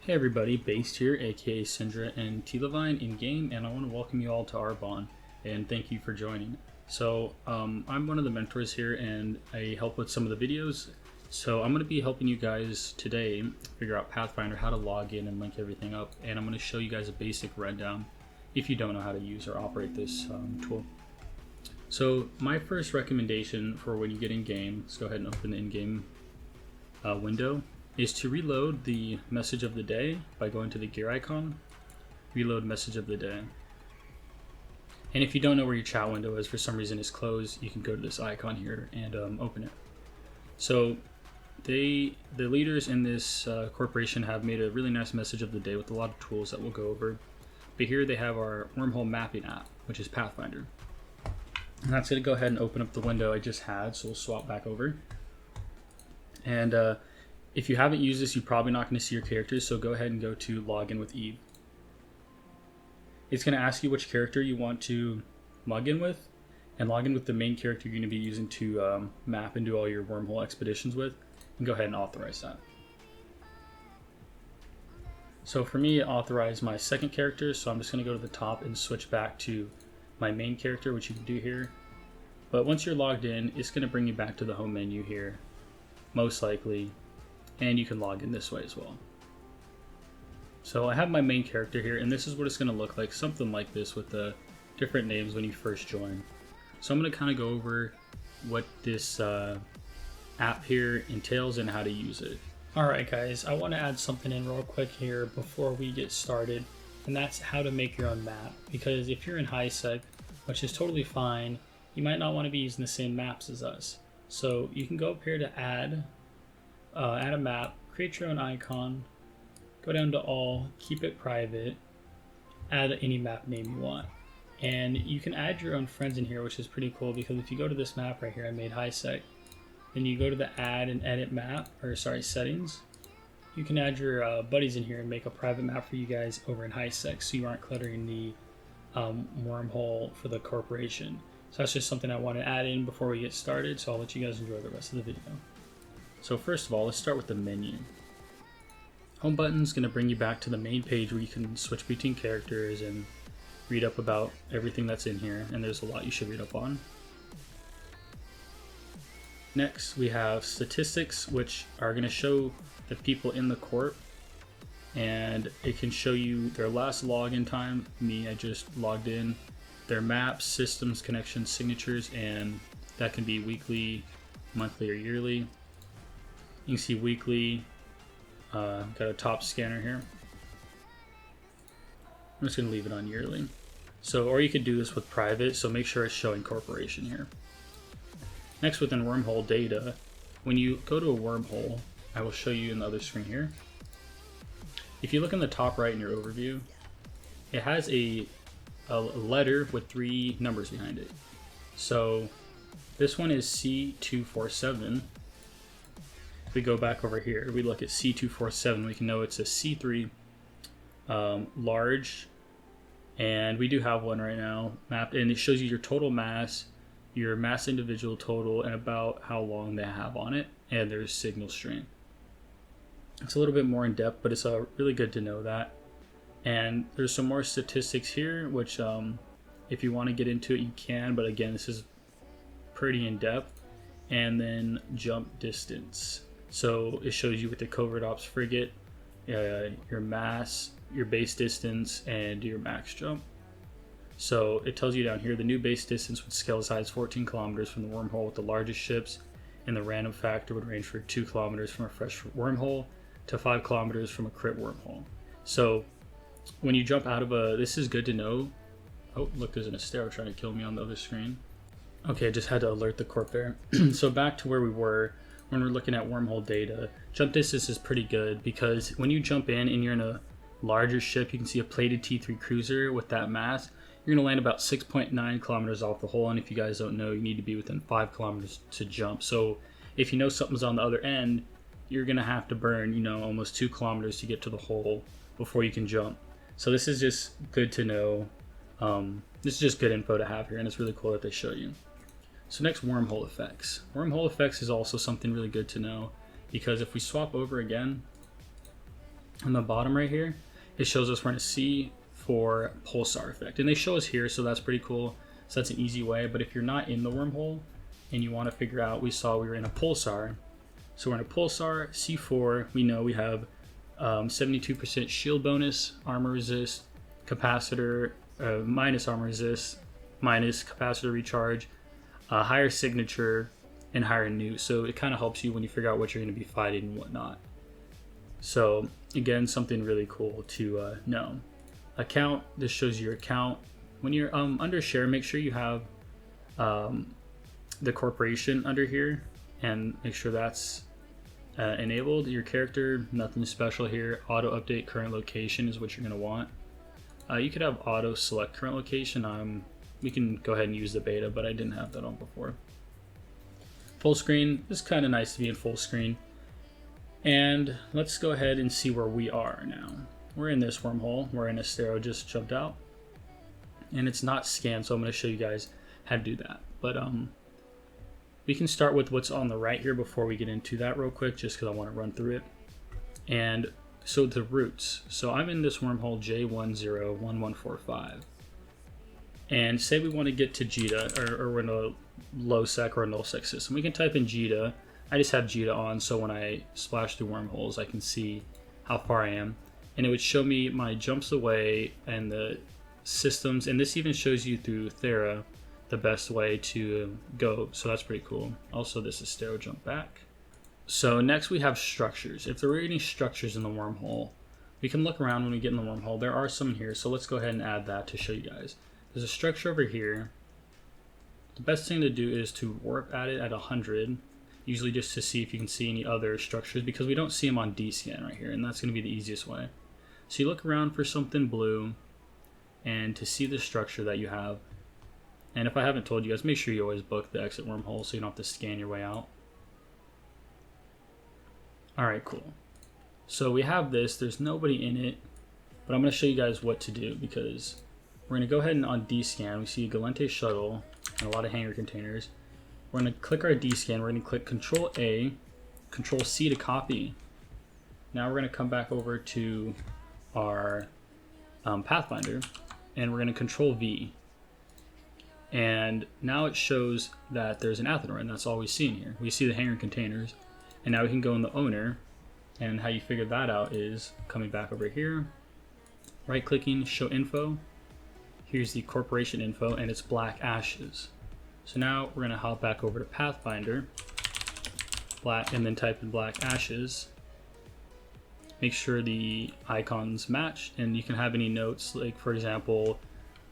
Hey everybody, Based here, aka Syndra and T-Levine in game, and I want to welcome you all to Arbonne, and thank you for joining. So, I'm one of the mentors here, and I help with some of the videos. So I'm going to be helping you guys today figure out Pathfinder, how to log in and link everything up, and I'm going to show you guys a basic rundown if you don't know how to use or operate this tool. So my first recommendation for when you get in game, let's go ahead and open the in-game window, is to reload the message of the day by going to the gear icon, reload message of the day. And if you don't know where your chat window is, for some reason it's closed, you can go to this icon here and open it. So the leaders in this corporation have made a really nice message of the day with a lot of tools that we'll go over. But here they have our Wormhole mapping app, which is Pathfinder. And that's going to go ahead and open up the window I just had, so we'll swap back over. And if you haven't used this, you're probably not going to see your characters, so go ahead and go to Login with Eve. It's going to ask you which character you want to log in with, and log in with the main character you're going to be using to map and do all your wormhole expeditions with, and go ahead and authorize that. So for me, it authorized my second character, so I'm just going to go to the top and switch back to my main character, which you can do here. But once you're logged in, it's going to bring you back to the home menu here, most likely. And you can log in this way as well. So I have my main character here, and this is what it's going to look like, something like this with the different names when you first join. So I'm going to kind of go over what this app here entails and how to use it. Alright guys, I want to add something in real quick here before we get started, and that's how to make your own map. Because if you're in high sec, which is totally fine, you might not want to be using the same maps as us. So you can go up here to add a map, create your own icon, go down to all, keep it private, add any map name you want. And you can add your own friends in here, which is pretty cool, because if you go to this map right here, I made high sec, then you go to the add and edit map, or sorry, settings, you can add your buddies in here and make a private map for you guys over in high sec, so you aren't cluttering the wormhole for the corporation. So that's just something I want to add in before we get started, so I'll let you guys enjoy the rest of the video. So first of all, let's start with the menu. Home button is going to bring you back to the main page where you can switch between characters and read up about everything that's in here, and there's a lot you should read up on. Next, we have statistics, which are going to show the people in the corp, and it can show you their last login time. Me, I just logged in. Their maps, systems, connections, signatures, and that can be weekly, monthly, or yearly. You can see weekly, got a top scanner here. I'm just going to leave it on yearly. So, or you could do this with private, so make sure it's showing corporation here. Next, within wormhole data, when you go to a wormhole, I will show you in the other screen here. If you look in the top right in your overview, it has a letter with 3 numbers behind it. So this one is C247. We go back over here, we look at C247, we can know it's a C3 large, and we do have one right now mapped, and it shows you your total mass, your mass individual total, and about how long they have on it, and there's signal strength. It's a little bit more in depth, but it's really good to know that. And there's some more statistics here, which if you want to get into it, you can, but again, this is pretty in depth. And then jump distance. So it shows you with the covert ops frigate, your mass, your base distance, and your max jump. So it tells you down here the new base distance would scale as high as 14 kilometers from the wormhole with the largest ships, and the random factor would range from 2 kilometers from a fresh wormhole to 5 kilometers from a crit wormhole. So when you jump out of this is good to know. Oh, look, there's an Astero trying to kill me on the other screen. Okay, I just had to alert the corp there. So back to where we were when we're looking at wormhole data. Jump distance is pretty good because when you jump in and you're in a larger ship, you can see a plated T3 cruiser with that mass. You're going to land about 6.9 kilometers off the hull, and if you guys don't know, you need to be within 5 kilometers to jump. So if you know something's on the other end, you're going to have to burn, almost 2 kilometers to get to the hull before you can jump. So this is just good to know. This is just good info to have here, and it's really cool that they show you. So next, wormhole effects. Wormhole effects is also something really good to know, because if we swap over again, On the bottom right here, it shows us we're in a C4 pulsar effect, and they show us here, so that's pretty cool. So that's an easy way. But if you're not in the wormhole and you want to figure out, we saw we were in a pulsar, so we're in a pulsar C4. We know we have 72% shield bonus, armor resist, capacitor minus armor resist, minus capacitor recharge, higher signature, and higher new. So it kind of helps you when you figure out what you're going to be fighting and whatnot. So again, something really cool to know. Account, this shows your account. When you're under share, make sure you have the corporation under here and make sure that's enabled. Your character, nothing special here. Auto update current location is what you're going to want. You could have auto select current location. We can go ahead and use the beta, but I didn't have that on before. Full screen is kind of nice to be in full screen. And let's go ahead and see where we are now. We're in this wormhole. We're in Astero, just jumped out. And it's not scanned, so I'm going to show you guys how to do that. But we can start with what's on the right here before we get into that real quick, just because I want to run through it. And so the routes. So I'm in this wormhole J101145. And say we want to get to JITA, or we're in a low sec or a null sec system. We can type in JITA. I just have JITA on, so when I splash through wormholes, I can see how far I am. And it would show me my jumps away and the systems. And this even shows you through Thera the best way to go. So that's pretty cool. Also, this is Astero jump back. So next we have structures. If there were any structures in the wormhole, we can look around when we get in the wormhole. There are some here, so let's go ahead and add that to show you guys. There's a structure over here. The best thing to do is to warp at it at 100, usually just to see if you can see any other structures, because we don't see them on D-scan right here, and that's going to be the easiest way. So you look around for something blue, and to see the structure that you have. And if I haven't told you guys, make sure you always book the exit wormhole so you don't have to scan your way out. Alright, cool. So we have this, there's nobody in it, but I'm going to show you guys what to do, because we're going to go ahead and on D-scan, we see a Galente shuttle and a lot of hangar containers. We're going to click our D-scan, we're going to click Control A, Control C to copy. Now we're going to come back over to our Pathfinder, and we're going to Control V. And now it shows that there's an Athenor, and that's all we see in here. We see the hangar containers, and now we can go in the owner, and how you figure that out is coming back over here, right-clicking, show info. Here's the corporation info, and it's black ashes. So now we're going to hop back over to Pathfinder, black, and then type in black ashes. Make sure the icons match, and you can have any notes, like for example,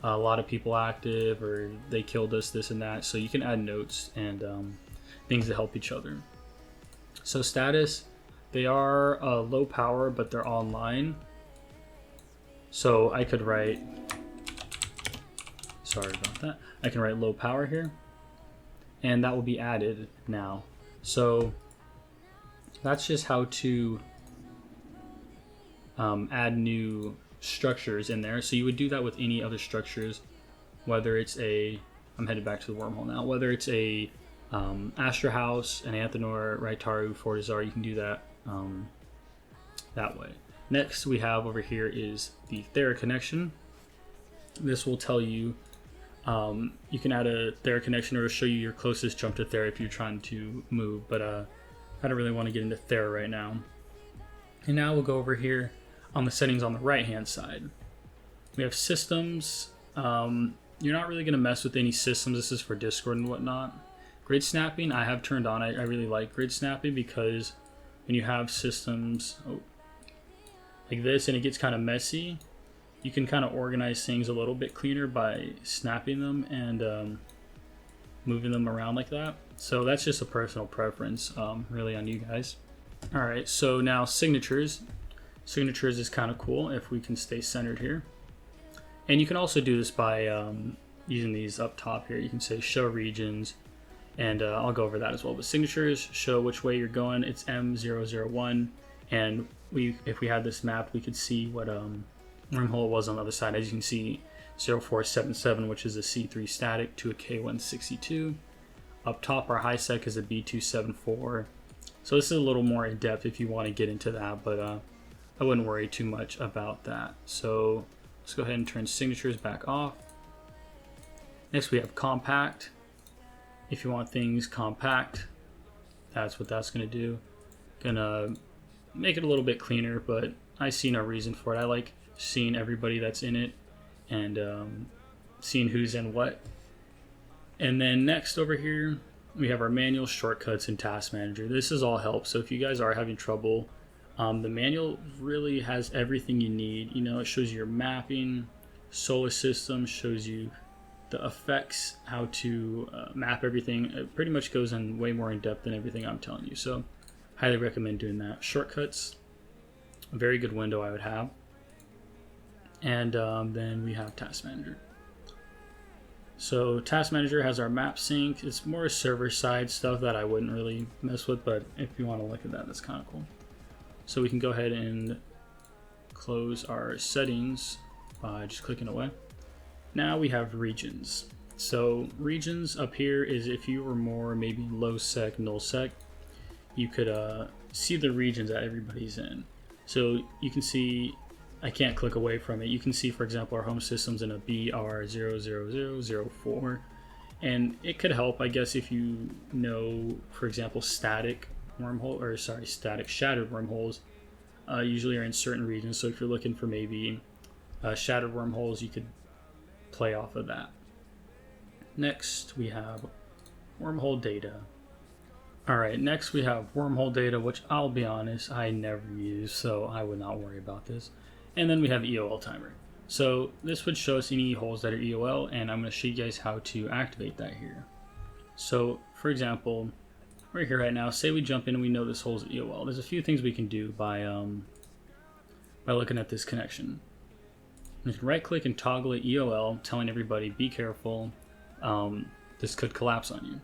a lot of people active, or they killed us, this and that. So you can add notes and things to help each other. So status, they are low power, but they're online. So I could write, sorry about that, I can write low power here, and that will be added now. So that's just how to add new structures in there. So you would do that with any other structures, whether it's a, I'm headed back to the wormhole now, whether it's a Astra House, an Athenor, Raitaru, Fortizar, you can do that that way. Next we have over here is the Thera connection. This will tell you, you can add a Thera connection, or show you your closest jump to Thera if you're trying to move, but I don't really want to get into Thera right now. And now we'll go over here on the settings on the right hand side. We have systems. You're not really going to mess with any systems. This is for Discord and whatnot. Grid snapping I have turned on. I really like grid snapping, because when you have systems like this and it gets kind of messy, you can kind of organize things a little bit cleaner by snapping them and moving them around like that. So that's just a personal preference, really on you guys. Alright, so now signatures. Signatures is kind of cool if we can stay centered here. And you can also do this by using these up top here. You can say show regions, and I'll go over that as well. But signatures show which way you're going. It's M001, and if we had this map, we could see what wormhole it was on the other side. As you can see, 0477, which is a C3 static, to a K162. Up top, our high sec is a B274. So this is a little more in depth if you want to get into that, but I wouldn't worry too much about that. So let's go ahead and turn signatures back off. Next we have compact. If you want things compact, that's what that's going to do. Gonna make it a little bit cleaner, but I see no reason for it. I like seeing everybody that's in it and seeing who's in what. And then next over here, we have our manual, shortcuts, and task manager. This is all help. So if you guys are having trouble, the manual really has everything you need. You know, it shows you your mapping, solar system, shows you the effects, how to map everything. It pretty much goes in way more in depth than everything I'm telling you. So highly recommend doing that. Shortcuts, a very good window I would have. And then we have task manager. So task manager has our map sync. It's more server side stuff that I wouldn't really mess with, but if you want to look at that, that's kind of cool. So we can go ahead and close our settings by just clicking away. Now we have regions. So regions up here is if you were more maybe low sec, null sec, you could see the regions that everybody's in. So you can see, I can't click away from it. You can see, for example, our home system's in a BR00004, and it could help, I guess, if you know, for example, static shattered wormholes usually are in certain regions. So if you're looking for maybe shattered wormholes, you could play off of that. Next, we have wormhole data. All right, next we have wormhole data, which I'll be honest, I never use, so I would not worry about this. And then we have EOL timer. So this would show us any holes that are EOL, and I'm going to show you guys how to activate that here. So, for example, right here right now, say we jump in and we know this hole's EOL. There's a few things we can do by looking at this connection. You can right click and toggle it EOL, telling everybody, be careful, this could collapse on you.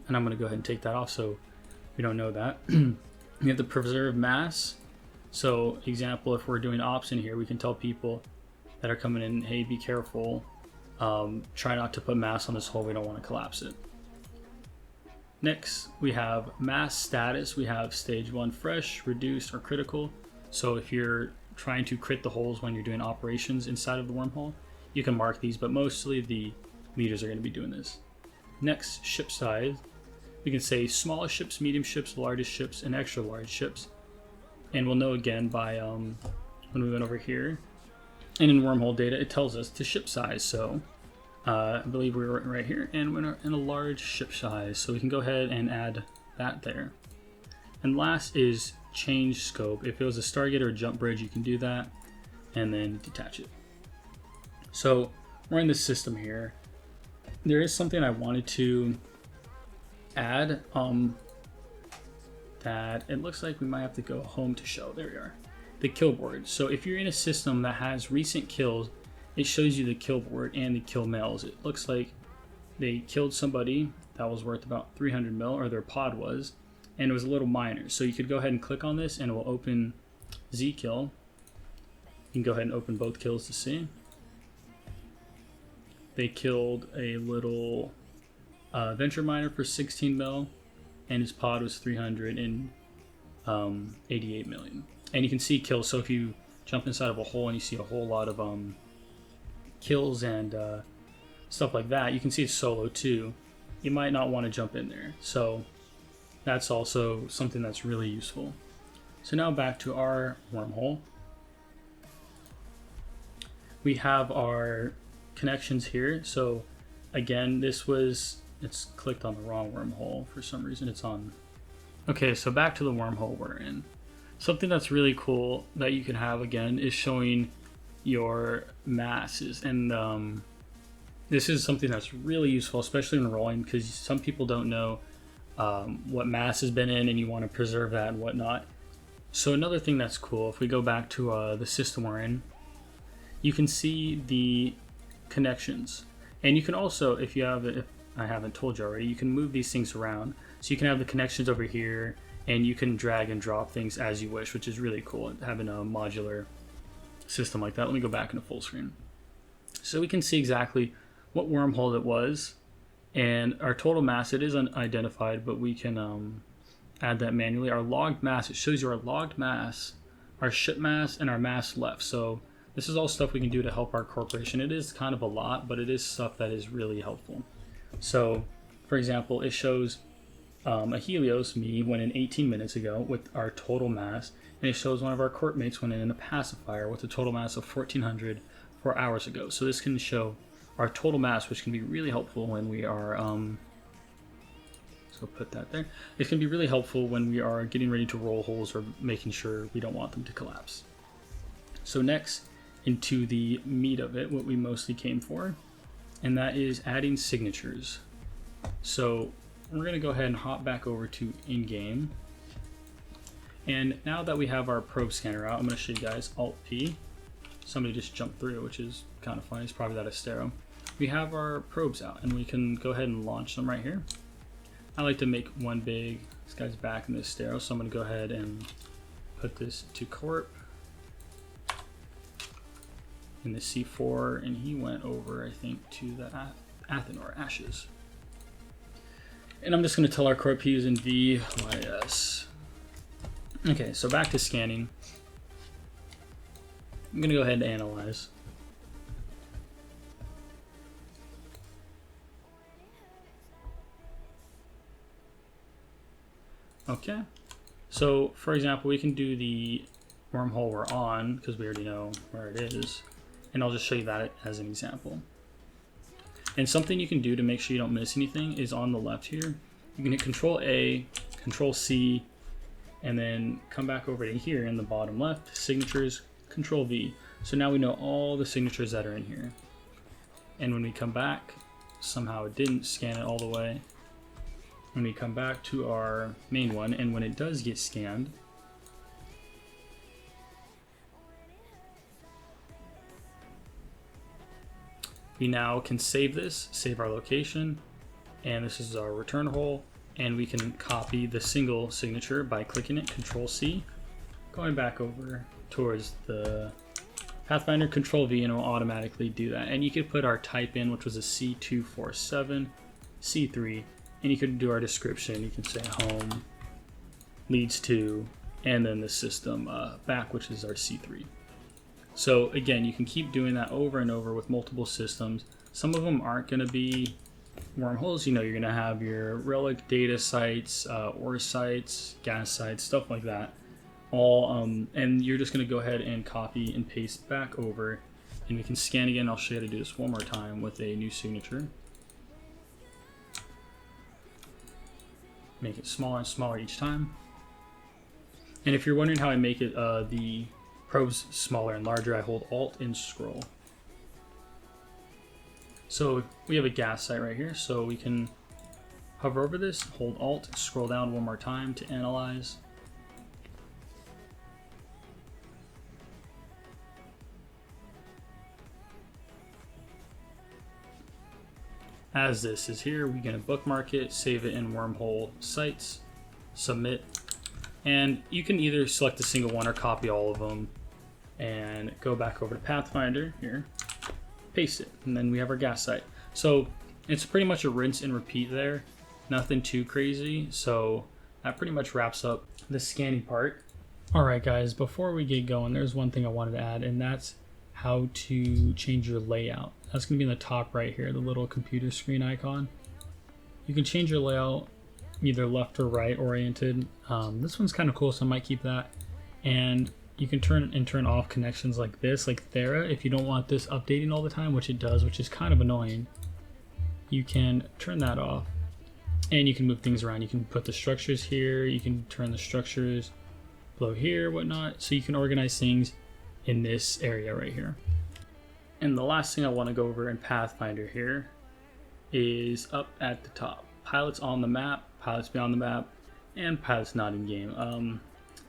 And I'm going to go ahead and take that off so we don't know that. We have the preserve mass. So example, if we're doing ops in here, we can tell people that are coming in, hey, be careful, try not to put mass on this hole, we don't want to collapse it. Next, we have mass status. We have stage 1 fresh, reduced, or critical. So if you're trying to crit the holes when you're doing operations inside of the wormhole, you can mark these, but mostly the leaders are going to be doing this. Next, ship size. We can say smallest ships, medium ships, largest ships, and extra large ships. And we'll know again by when we went over here. And in wormhole data, it tells us to ship size. So I believe we were right here, and we're in a large ship size. So we can go ahead and add that there. And last is change scope. If it was a Stargate or a jump bridge, you can do that and then detach it. So we're in this system here. There is something I wanted to add that it looks like we might have to go home to show. There we are. The kill board. So if you're in a system that has recent kills, it shows you the kill board and the kill mails. It looks like they killed somebody that was worth about 300 mil, or their pod was, and it was a little minor. So you could go ahead and click on this and it will open Z kill. You can go ahead and open both kills to see. They killed a little venture miner for 16 mil, and his pod was 388 million. And you can see kills. So if you jump inside of a hole and you see a whole lot of kills and stuff like that, you can see it's solo too. You might not want to jump in there. So that's also something that's really useful. So now back to our wormhole. We have our connections here. So again, it's clicked on the wrong wormhole for some reason. It's on. Okay, so back to the wormhole we're in. Something that's really cool that you can have again is showing your masses, and this is something that's really useful, especially when rolling, because some people don't know what mass has been in, and you want to preserve that and whatnot. So another thing that's cool, if we go back to the system we're in, you can see the connections, and you can also, if I haven't told you already, you can move these things around. So you can have the connections over here, and you can drag and drop things as you wish, which is really cool, having a modular system like that. Let me go back into full screen. So we can see exactly what wormhole it was, and our total mass, it is unidentified, but we can add that manually. Our logged mass, it shows you our logged mass our ship mass, and our mass left. So this is all stuff we can do to help our corporation. It is kind of a lot, but it is stuff that is really helpful. So, for example, it shows a Helios, me, went in 18 minutes ago with our total mass, and it shows one of our corp mates went in a pacifier with a total mass of 1400 4 hours ago. So this can show our total mass, which can be really helpful when we are, so put that there. It can be really helpful when we are getting ready to roll holes or making sure we don't want them to collapse. So next, into the meat of it, what we mostly came for, and that is adding signatures. So we're going to go ahead and hop back over to in-game. And now that we have our probe scanner out, I'm going to show you guys Alt-P. Somebody just jumped through, which is kind of funny. It's probably that Astero. We have our probes out, and we can go ahead and launch them right here. I like to make one big, this guy's back in the Astero, so I'm going to go ahead and put this to Corp in the C4, and he went over, I think, to the Athenor Ashes. And I'm just going to tell our Corp he's in VYS. Okay, so back to scanning. I'm going to go ahead and analyze. Okay, so for example, we can do the wormhole we're on because we already know where it is, and I'll just show you that as an example. And something you can do to make sure you don't miss anything is on the left here. You can hit Control A, Control C, and then come back over to here in the bottom left, signatures, Control V. So now we know all the signatures that are in here. And when we come back, somehow it didn't scan it all the way. When we come back to our main one, and when it does get scanned, we now can save this, save our location, and this is our return hole, and we can copy the single signature by clicking it, Control C, going back over towards the Pathfinder, Control V, and it will automatically do that. And you could put our type in, which was a C247, C3, and you could do our description. You can say home leads to, and then the system back, which is our C3. So again, you can keep doing that over and over with multiple systems. Some of them aren't going to be wormholes. You know, you're going to have your relic data sites, ore sites, gas sites, stuff like that. All and you're just going to go ahead and copy and paste back over, and we can scan again. I'll show you how to do this one more time with a new signature. Make it smaller and smaller each time. And if you're wondering how I make it the probes smaller and larger, I hold Alt and scroll. So we have a gas site right here, so we can hover over this, hold Alt, scroll down one more time to analyze. As this is here, we're going to bookmark it, save it in Wormhole Sites, submit, and you can either select a single one or copy all of them and go back over to Pathfinder here, paste it, and then we have our gas site. So it's pretty much a rinse and repeat there, nothing too crazy. So that pretty much wraps up the scanning part. Alright guys, before we get going, there's one thing I wanted to add, and that's how to change your layout. That's going to be in the top right here, the little computer screen icon. You can change your layout either left or right oriented. This one's kind of cool, so I might keep that. And you can turn off connections like this, like Thera, if you don't want this updating all the time, which it does, which is kind of annoying. You can turn that off, and you can move things around. You can put the structures here, you can turn the structures below here, whatnot, so you can organize things in this area right here. And the last thing I want to go over in Pathfinder here is up at the top. Pilots on the map, pilots beyond the map, and pilots not in game.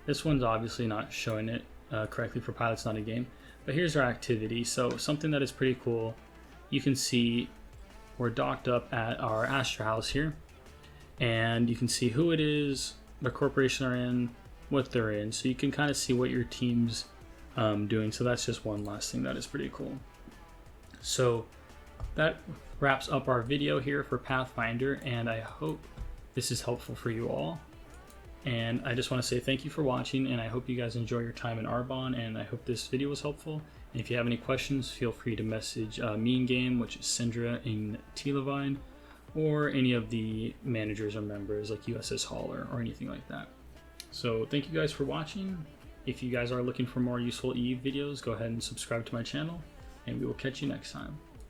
This one's obviously not showing it correctly for pilots not in game, but here's our activity. So something that is pretty cool, you can see we're docked up at our Astra house here, and you can see who it is, the corporation they're in, what they're in, so you can kind of see what your team's doing. So that's just one last thing that is pretty cool. So that wraps up our video here for Pathfinder, and I hope this is helpful for you all. And I just want to say thank you for watching, and I hope you guys enjoy your time in Arbonne, and I hope this video was helpful. And if you have any questions, feel free to message me in game, which is Syndra in Telavine, or any of the managers or members like USS Hauler or anything like that. So thank you guys for watching. If you guys are looking for more useful EVE videos, go ahead and subscribe to my channel, and we will catch you next time.